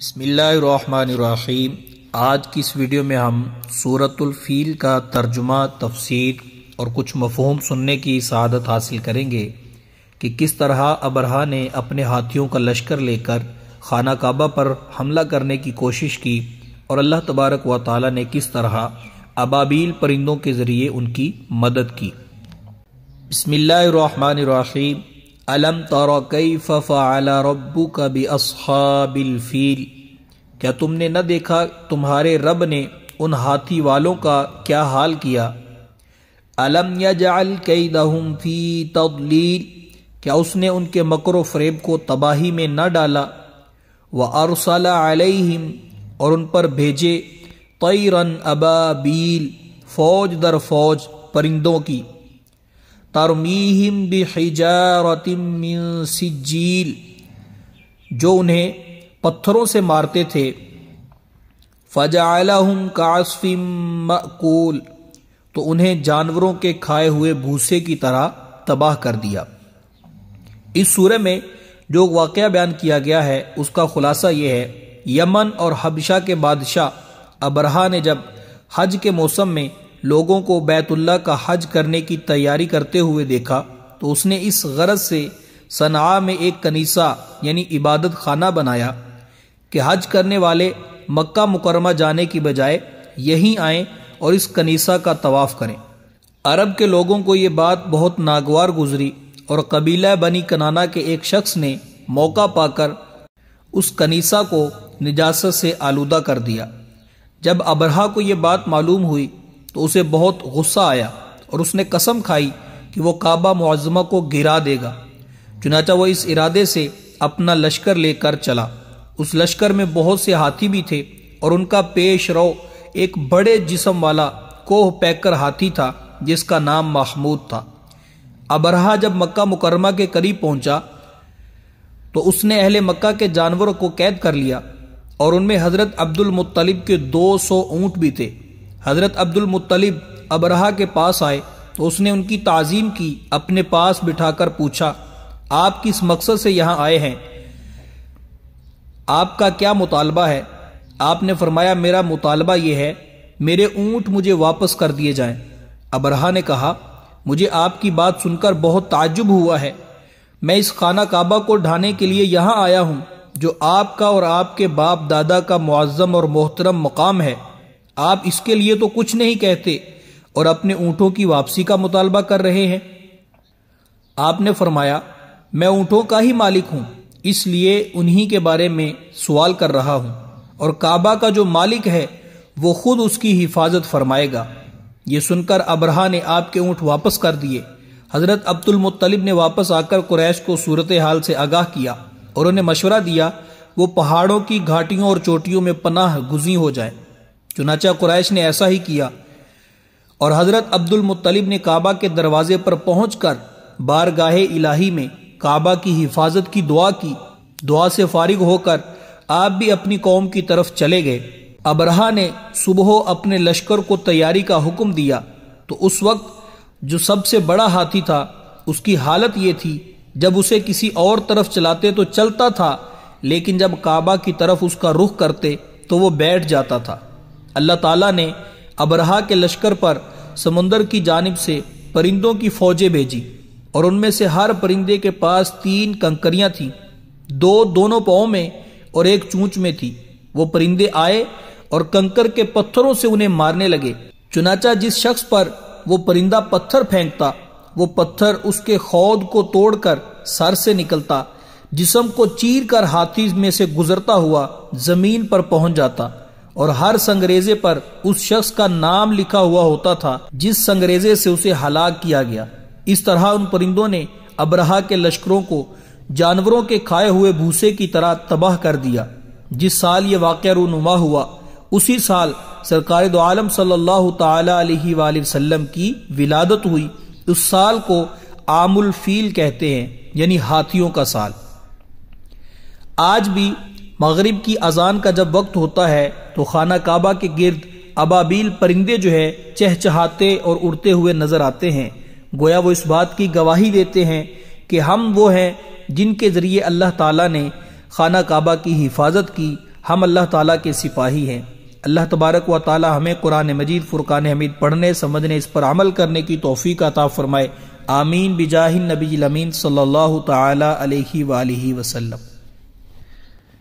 بسم اللہ الرحمن الرحیم۔ آج کی اس ویڈیو میں ہم سورۃ الفیل کا ترجمہ، تفسیر اور کچھ مفہوم سننے کی سعادت حاصل کریں گے کہ کس طرح ابرہہ نے اپنے ہاتھیوں کا لشکر لے کر خانہ کعبہ پر حملہ کرنے کی کوشش کی اور اللہ تبارک و تعالی نے کس طرح ابابیل پرندوں کے ذریعے ان کی مدد کی۔ بسم اللہ الرحمن الرحیم۔ الم تر کیف فعل ربک باصحاب الفیل، کیا تم نے نہ دیکھا تمہارے رب نے ان ہاتھی والوں کا کیا حال کیا۔ الم یجعل کیدہم فی تضلیل، کیا اس نے ان کے مکر و فریب کو تباہی میں نہ ڈالا۔ وارسل علیہم، اور ان پر بھیجے طیرا ابابیل، فوج در فوج پرندوں کی، ترمیہم بحجارۃ من سجیل، جو انہیں پتھروں سے مارتے تھے۔ فجعلہم کعصف مأکول، تو انہیں جانوروں کے کھائے ہوئے بھوسے کی طرح تباہ کر دیا۔ اس سورہ میں جو واقعہ بیان کیا گیا ہے اس کا خلاصہ یہ ہے، یمن اور حبشہ کے بادشاہ ابرہہ نے جب حج کے موسم میں لوگوں کو بیت اللہ کا حج کرنے کی تیاری کرتے ہوئے دیکھا تو اس نے اس غرض سے صنعاء میں ایک کنیسہ یعنی عبادت خانہ بنایا کہ حج کرنے والے مکہ مکرمہ جانے کی بجائے یہیں آئیں اور اس کنیسہ کا طواف کریں۔ عرب کے لوگوں کو یہ بات بہت ناگوار گزری اور قبیلہ بنی کنانہ کے ایک شخص نے موقع پا کر اس کنیسہ کو نجاست سے آلودہ کر دیا۔ جب ابرہہ کو یہ بات معلوم ہوئی تو اسے بہت غصہ آیا اور اس نے قسم کھائی کہ وہ کعبہ معظمہ کو گرا دے گا۔ چنانچہ وہ اس ارادے سے اپنا لشکر لے کر چلا۔ اس لشکر میں بہت سے ہاتھی بھی تھے اور ان کا پیش رو ایک بڑے جسم والا کوہ پیکر ہاتھی تھا جس کا نام محمود تھا۔ ابرہہ جب مکہ مکرمہ کے قریب پہنچا تو اس نے اہل مکہ کے جانوروں کو قید کر لیا اور ان میں حضرت عبد المطلب کے 200 اونٹ بھی تھے۔ حضرت عبد المطلب ابرہہ کے پاس آئے تو اس نے ان کی تعظیم کی، اپنے پاس بٹھا کر پوچھا، آپ کس مقصد سے یہاں آئے ہیں؟ آپ کا کیا مطالبہ ہے؟ آپ نے فرمایا، میرا مطالبہ یہ ہے، میرے اونٹ مجھے واپس کر دیے جائیں۔ ابرہہ نے کہا، مجھے آپ کی بات سن کر بہت تعجب ہوا ہے۔ میں اس خانہ کعبہ کو ڈھانے کے لیے یہاں آیا ہوں جو آپ کا اور آپ کے باپ دادا کا معظم اور محترم مقام ہے۔ آپ اس کے لیے تو کچھ نہیں کہتے اور اپنے اونٹوں کی واپسی کا مطالبہ کر رہے ہیں۔ آپ نے فرمایا، میں اونٹوں کا ہی مالک ہوں، اس لیے انہی کے بارے میں سوال کر رہا ہوں، اور کعبہ کا جو مالک ہے وہ خود اس کی حفاظت فرمائے گا۔ یہ سن کر ابرہہ نے آپ کے اونٹ واپس کر دیے۔ حضرت عبد المطلب نے واپس آ کر قریش کو صورتحال سے آگاہ کیا اور انہیں مشورہ دیا وہ پہاڑوں کی گھاٹیوں اور چوٹیوں میں پناہ گزین ہو جائیں۔ چنانچہ قریش نے ایسا ہی کیا اور حضرت عبد المطلب نے کعبہ کے دروازے پر پہنچ کر بارگاہ الہی میں کعبہ کی حفاظت کی دعا کی۔ دعا سے فارغ ہو کر آپ بھی اپنی قوم کی طرف چلے گئے۔ ابرہہ نے صبح اپنے لشکر کو تیاری کا حکم دیا تو اس وقت جو سب سے بڑا ہاتھی تھا اس کی حالت یہ تھی، جب اسے کسی اور طرف چلاتے تو چلتا تھا، لیکن جب کعبہ کی طرف اس کا رخ کرتے تو وہ بیٹھ جاتا تھا۔ اللہ تعالیٰ نے ابرہہ کے لشکر پر سمندر کی جانب سے پرندوں کی فوجیں بھیجی اور ان میں سے ہر پرندے کے پاس 3 کنکریاں تھیں، 2 دونوں پاؤں میں اور 1 چونچ میں تھی۔ وہ پرندے آئے اور کنکر کے پتھروں سے انہیں مارنے لگے۔ چنانچہ جس شخص پر وہ پرندہ پتھر پھینکتا وہ پتھر اس کے خود کو توڑ کر سر سے نکلتا، جسم کو چیر کر ہاتھی میں سے گزرتا ہوا زمین پر پہنچ جاتا، اور ہر سنگریزے پر اس شخص کا نام لکھا ہوا ہوتا تھا جس سنگریزے سے اسے ہلاک کیا گیا۔ اس طرح ان پرندوں نے ابرہہ کے لشکروں کو جانوروں کے کھائے ہوئے بھوسے کی طرح تباہ کر دیا۔ جس سال یہ واقعہ رونما ہوا اسی سال سرکار دو عالم صلی اللہ تعالی علیہ وآلہ وسلم کی ولادت ہوئی۔ اس سال کو عام الفیل کہتے ہیں، یعنی ہاتھیوں کا سال۔ آج بھی مغرب کی اذان کا جب وقت ہوتا ہے تو خانہ کعبہ کے گرد ابابیل پرندے جو ہے چہچہاتے اور اڑتے ہوئے نظر آتے ہیں، گویا وہ اس بات کی گواہی دیتے ہیں کہ ہم وہ ہیں جن کے ذریعے اللہ تعالیٰ نے خانہ کعبہ کی حفاظت کی، ہم اللہ تعالیٰ کے سپاہی ہیں۔ اللہ تبارک و تعالی ہمیں قرآن مجید فرقان حمید پڑھنے سمجھنے اس پر عمل کرنے کی توفیق عطا فرمائے۔ آمین بجاہ النبی الامین صلی اللہ تعالی علیہ وآلہ وسلم۔